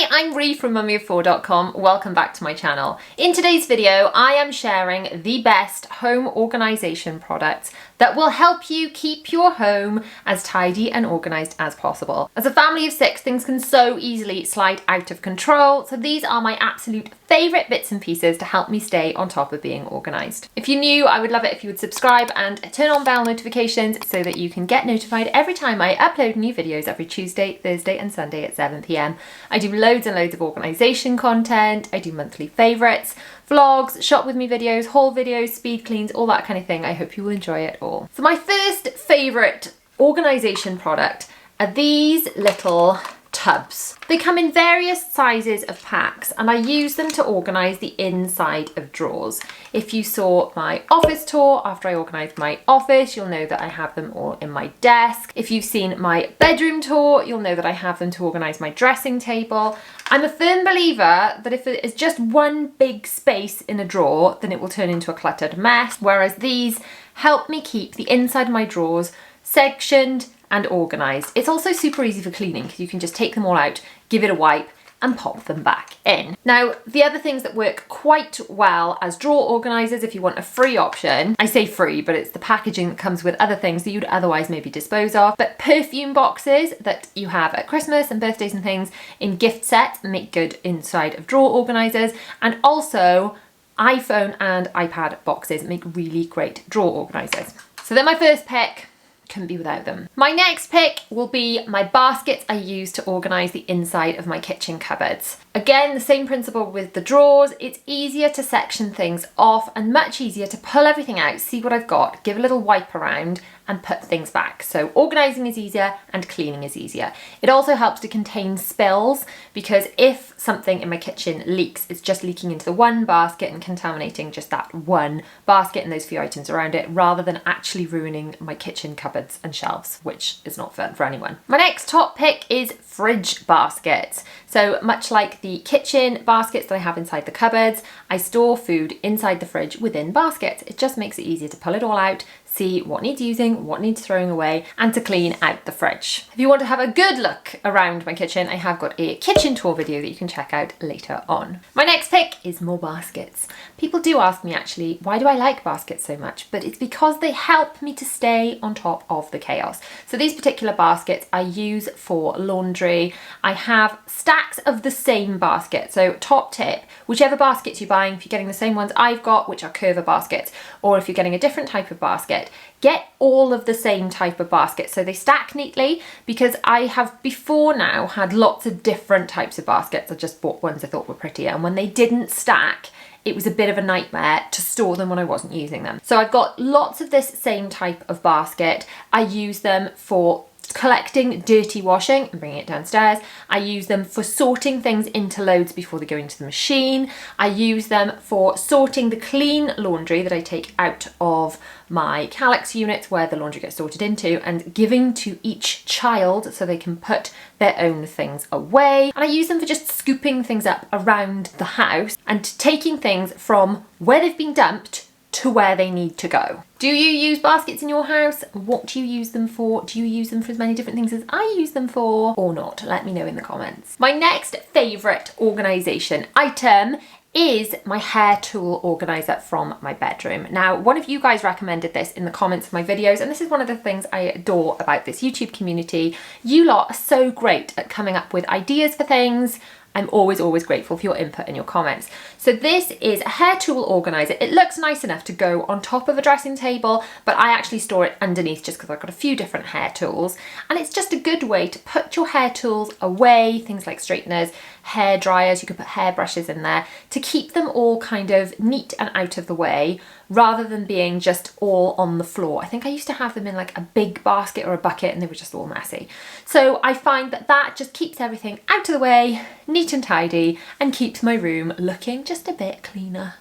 Hi, I'm Ree from mummyof4.com. Welcome back to my channel. In today's video, I am sharing the best home organisation products that will help you keep your home as tidy and organised as possible. As a family of 6, things can so easily slide out of control, so these are my absolute favourite bits and pieces to help me stay on top of being organised. If you're new, I would love it if you would subscribe and turn on bell notifications so that you can get notified every time I upload new videos every Tuesday, Thursday and Sunday at 7 PM. I do loads and loads of organisation content, I do monthly favourites, vlogs, shop with me videos, haul videos, speed cleans, all that kind of thing. I hope you will enjoy it all. So my first favourite organisation product are these little tubs. They come in various sizes of packs and I use them to organise the inside of drawers. If you saw my office tour after I organised my office, you'll know that I have them all in my desk. If you've seen my bedroom tour, you'll know that I have them to organise my dressing table. I'm a firm believer that if it is just one big space in a drawer, then it will turn into a cluttered mess, whereas these help me keep the inside of my drawers sectioned and organised. It's also super easy for cleaning because you can just take them all out, give it a wipe and pop them back in. Now, the other things that work quite well as drawer organisers, if you want a free option, I say free, but it's the packaging that comes with other things that you'd otherwise maybe dispose of, but perfume boxes that you have at Christmas and birthdays and things in gift sets make good inside of drawer organisers, and also iPhone and iPad boxes make really great drawer organisers. So they're my first pick. Couldn't be without them. My next pick will be my baskets I use to organise the inside of my kitchen cupboards. Again, the same principle with the drawers. It's easier to section things off and much easier to pull everything out, see what I've got, give a little wipe around and put things back. So organising is easier and cleaning is easier. It also helps to contain spills because if something in my kitchen leaks, it's just leaking into the one basket and contaminating just that one basket and those few items around it, rather than actually ruining my kitchen cupboards and shelves, which is not fun for anyone. My next top pick is fridge baskets. So much like the kitchen baskets that I have inside the cupboards, I store food inside the fridge within baskets. It just makes it easier to pull it all out, see what needs using, what needs throwing away, and to clean out the fridge. If you want to have a good look around my kitchen, I have got a kitchen tour video that you can check out later on. My next pick is more baskets. People do ask me actually, why do I like baskets so much? But it's because they help me to stay on top of the chaos. So these particular baskets I use for laundry. I have stacks of the same basket. So top tip, whichever baskets you're buying, if you're getting the same ones I've got, which are curver baskets, or if you're getting a different type of basket, get all of the same type of basket so they stack neatly, because I have before now had lots of different types of baskets. I just bought ones I thought were prettier, and when they didn't stack, it was a bit of a nightmare to store them when I wasn't using them. So I've got lots of this same type of basket. I use them for collecting dirty washing and bringing it downstairs. I use them for sorting things into loads before they go into the machine. I use them for sorting the clean laundry that I take out of my Calyx units where the laundry gets sorted into, and giving to each child so they can put their own things away. And I use them for just scooping things up around the house and taking things from where they've been dumped to where they need to go. Do you use baskets in your house? What do you use them for? Do you use them for as many different things as I use them for or not? Let me know in the comments. My next favourite organisation item is my hair tool organiser from my bedroom. Now, one of you guys recommended this in the comments of my videos, and this is one of the things I adore about this YouTube community. You lot are so great at coming up with ideas for things. I'm always grateful for your input and your comments. So this is a hair tool organiser. It looks nice enough to go on top of a dressing table, but I actually store it underneath just because I've got a few different hair tools. And it's just a good way to put your hair tools away, things like straighteners, hair dryers, you could put hair brushes in there, to keep them all kind of neat and out of the way, rather than being just all on the floor. I think I used to have them in like a big basket or a bucket and they were just all messy. So I find that that just keeps everything out of the way, neat and tidy, and keeps my room looking just a bit cleaner.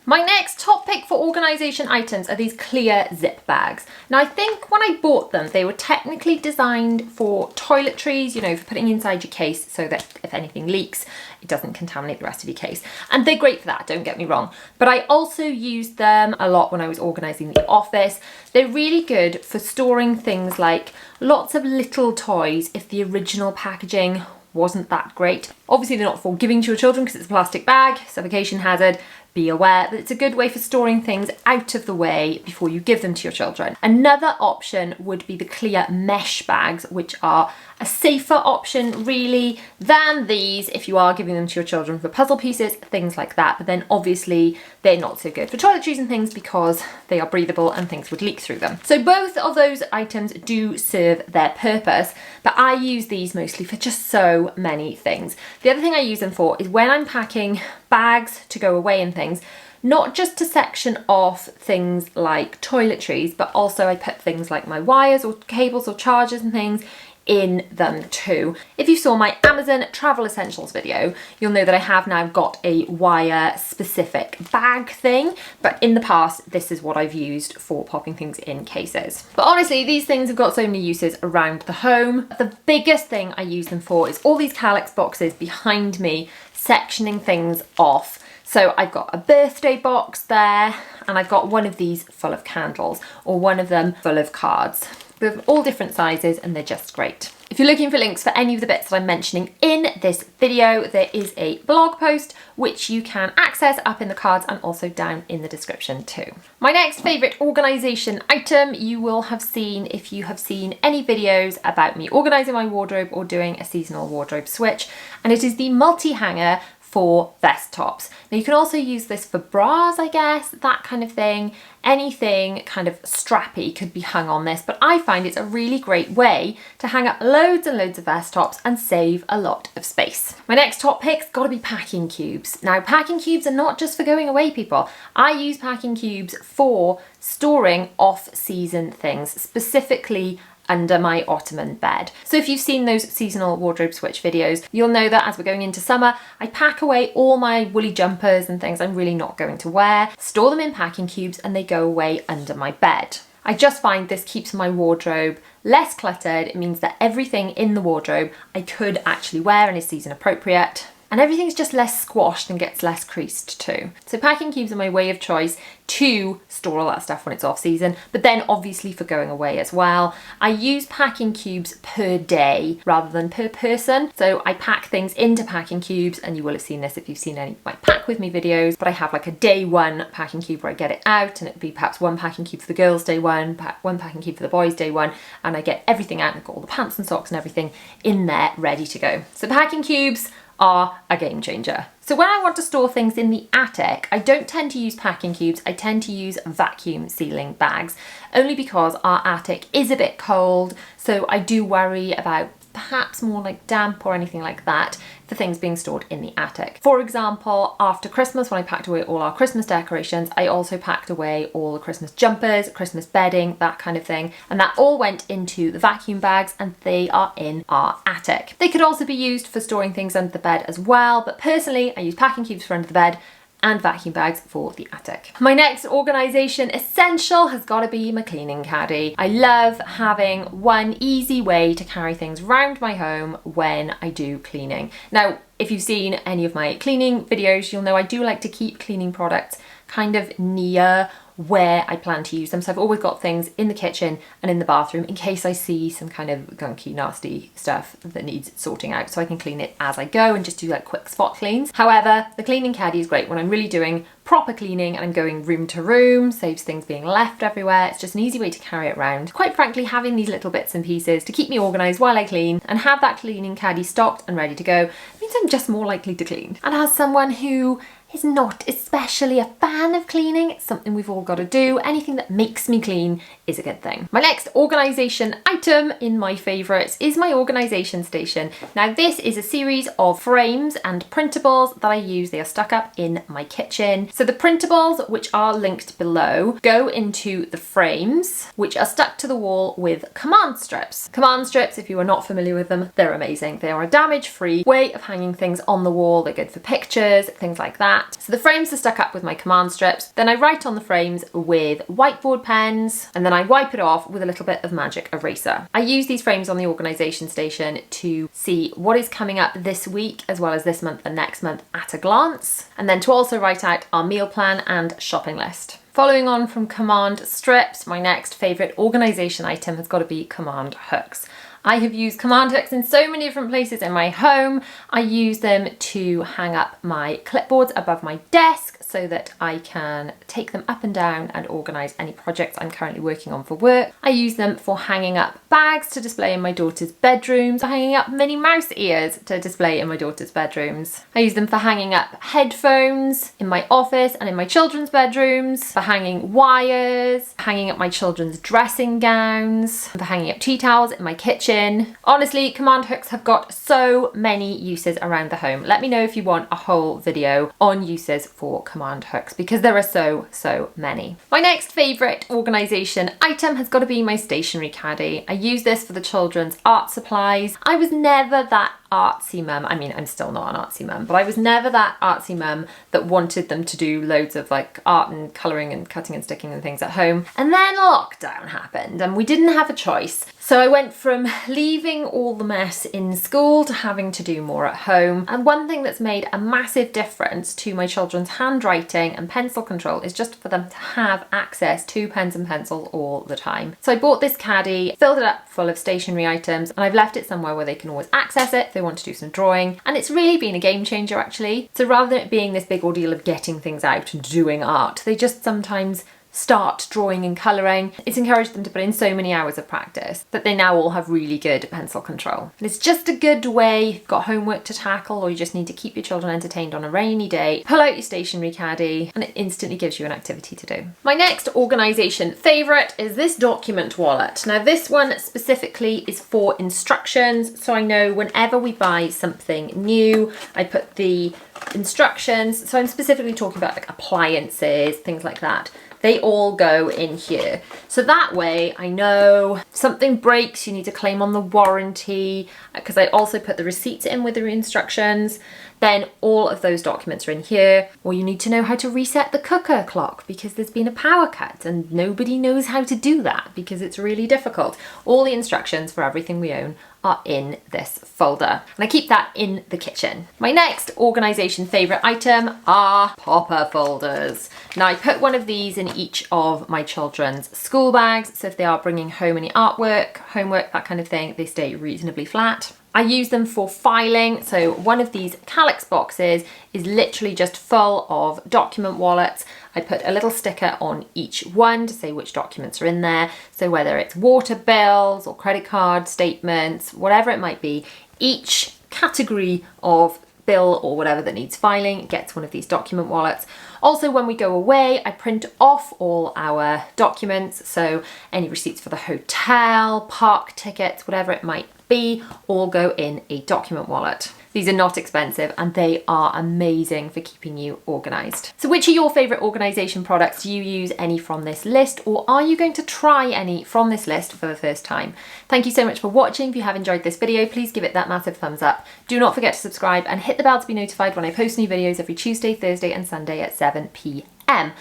My next top pick for organisation items are these clear zip bags. Now I think when I bought them, they were technically designed for toiletries, you know, for putting inside your case so that if anything leaks, it doesn't contaminate the rest of your case. And they're great for that, don't get me wrong. But I also used them a lot when I was organising the office. They're really good for storing things like lots of little toys if the original packaging wasn't that great. Obviously they're not for giving to your children because it's a plastic bag, suffocation hazard, be aware, but it's a good way for storing things out of the way before you give them to your children. Another option would be the clear mesh bags, which are a safer option really than these if you are giving them to your children for puzzle pieces, things like that. But then obviously they're not so good for toiletries and things because they are breathable and things would leak through them. So both of those items do serve their purpose, but I use these mostly for just so many things. The other thing I use them for is when I'm packing bags to go away and things, not just to section off things like toiletries, but also I put things like my wires or cables or chargers and things in them too. If you saw my Amazon travel essentials video, you'll know that I have now got a wire specific bag thing, but in the past this is what I've used for popping things in cases. But honestly, these things have got so many uses around the home. The biggest thing I use them for is all these Calyx boxes behind me, sectioning things off. So I've got a birthday box there, and I've got one of these full of candles, or one of them full of cards. They're all different sizes and they're just great. If you're looking for links for any of the bits that I'm mentioning in this video, there is a blog post which you can access up in the cards and also down in the description too. My next favourite organisation item you will have seen if you have seen any videos about me organising my wardrobe or doing a seasonal wardrobe switch, and it is the multi-hanger for vest tops. Now you can also use this for bras, I guess, that kind of thing. Anything kind of strappy could be hung on this, but I find it's a really great way to hang up loads and loads of vest tops and save a lot of space. My next top pick's gotta be packing cubes. Now packing cubes are not just for going away, people. I use packing cubes for storing off-season things, specifically under my ottoman bed. So if you've seen those seasonal wardrobe switch videos, you'll know that as we're going into summer, I pack away all my woolly jumpers and things I'm really not going to wear, store them in packing cubes, and they go away under my bed. I just find this keeps my wardrobe less cluttered. It means that everything in the wardrobe I could actually wear and is season appropriate. And everything's just less squashed and gets less creased too. So packing cubes are my way of choice to store all that stuff when it's off season, but then obviously for going away as well. I use packing cubes per day rather than per person. So I pack things into packing cubes, and you will have seen this if you've seen any of my pack with me videos, but I have like a day one packing cube where I get it out, and it'd be perhaps one packing cube for the girls day one, one packing cube for the boys day one, and I get everything out and got all the pants and socks and everything in there ready to go. So packing cubes are a game changer. So when I want to store things in the attic, I don't tend to use packing cubes, I tend to use vacuum sealing bags, only because our attic is a bit cold, so I do worry about perhaps more like damp or anything like that for things being stored in the attic. For example, after Christmas, when I packed away all our Christmas decorations, I also packed away all the Christmas jumpers, Christmas bedding, that kind of thing, and that all went into the vacuum bags, and they are in our attic. They could also be used for storing things under the bed as well, but personally I use packing cubes for under the bed and vacuum bags for the attic. My next organisation essential has got to be my cleaning caddy. I love having one easy way to carry things around my home when I do cleaning. Now, if you've seen any of my cleaning videos, you'll know I do like to keep cleaning products kind of near where I plan to use them. So I've always got things in the kitchen and in the bathroom in case I see some kind of gunky, nasty stuff that needs sorting out, so I can clean it as I go and just do like quick spot cleans. However, the cleaning caddy is great when I'm really doing proper cleaning and I'm going room to room, saves things being left everywhere. It's just an easy way to carry it around. Quite frankly, having these little bits and pieces to keep me organised while I clean and have that cleaning caddy stocked and ready to go means I'm just more likely to clean. And as someone who is not especially a fan of cleaning, it's something we've all got to do. Anything that makes me clean is a good thing. My next organisation item in my favourites is my organisation station. Now this is a series of frames and printables that I use. They are stuck up in my kitchen. So the printables, which are linked below, go into the frames, which are stuck to the wall with command strips. Command strips, if you are not familiar with them, they're amazing. They are a damage-free way of hanging things on the wall. They're good for pictures, things like that. So the frames are stuck up with my command strips, then I write on the frames with whiteboard pens, and then I wipe it off with a little bit of magic eraser. I use these frames on the organisation station to see what is coming up this week as well as this month and next month at a glance, and then to also write out our meal plan and shopping list. Following on from command strips, my next favourite organisation item has got to be command hooks. I have used command hooks in so many different places in my home. I use them to hang up my clipboards above my desk so that I can take them up and down and organise any projects I'm currently working on for work. I use them for hanging up bags to display in my daughter's bedrooms, for hanging up Minnie Mouse ears to display in my daughter's bedrooms. I use them for hanging up headphones in my office and in my children's bedrooms, for hanging wires, hanging up my children's dressing gowns, for hanging up tea towels in my kitchen. Honestly, command hooks have got so many uses around the home. Let me know if you want a whole video on uses for command hooks, because there are so many. My next favourite organisation item has got to be my Stationery Caddy. I use this for the children's art supplies. I was never that artsy mum. I mean, I'm still not an artsy mum, but I was never that artsy mum that wanted them to do loads of like art and colouring and cutting and sticking and things at home. And then lockdown happened and we didn't have a choice. So I went from leaving all the mess in school to having to do more at home. And one thing that's made a massive difference to my children's handwriting and pencil control is just for them to have access to pens and pencils all the time. So I bought this caddy, filled it up full of stationery items, and I've left it somewhere where they can always access it if they want to do some drawing. And it's really been a game changer actually. So rather than it being this big ordeal of getting things out and doing art, they just sometimes start drawing and colouring. It's encouraged them to put in so many hours of practice that they now all have really good pencil control. And it's just a good way, if you've got homework to tackle or you just need to keep your children entertained on a rainy day, pull out your Stationery Caddy and it instantly gives you an activity to do. My next organisation favourite is this document wallet. Now this one specifically is for instructions, so I know whenever we buy something new, I put the instructions, so I'm specifically talking about like appliances, things like that. They all go in here. So that way I know something breaks, you need to claim on the warranty, because I also put the receipts in with the instructions. Then all of those documents are in here. Or you need to know how to reset the cooker clock because there's been a power cut and nobody knows how to do that because it's really difficult. All the instructions for everything we own are in this folder. And I keep that in the kitchen. My next organisation favourite item are popper folders. Now I put one of these in each of my children's school bags, so if they are bringing home any artwork, homework, that kind of thing, they stay reasonably flat. I use them for filing, so one of these calyx boxes is literally just full of document wallets. I put a little sticker on each one to say which documents are in there, so whether it's water bills or credit card statements, whatever it might be, each category of bill or whatever that needs filing gets one of these document wallets. Also, when we go away, I print off all our documents, so any receipts for the hotel, park tickets, whatever it might be, all go in a document wallet. These are not expensive and they are amazing for keeping you organised. So which are your favourite organisation products? Do you use any from this list, or are you going to try any from this list for the first time? Thank you so much for watching. If you have enjoyed this video, please give it that massive thumbs up. Do not forget to subscribe and hit the bell to be notified when I post new videos every Tuesday, Thursday and Sunday at 7 p.m.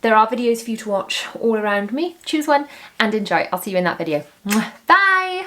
There are videos for you to watch all around me. Choose one and enjoy. I'll see you in that video. Bye!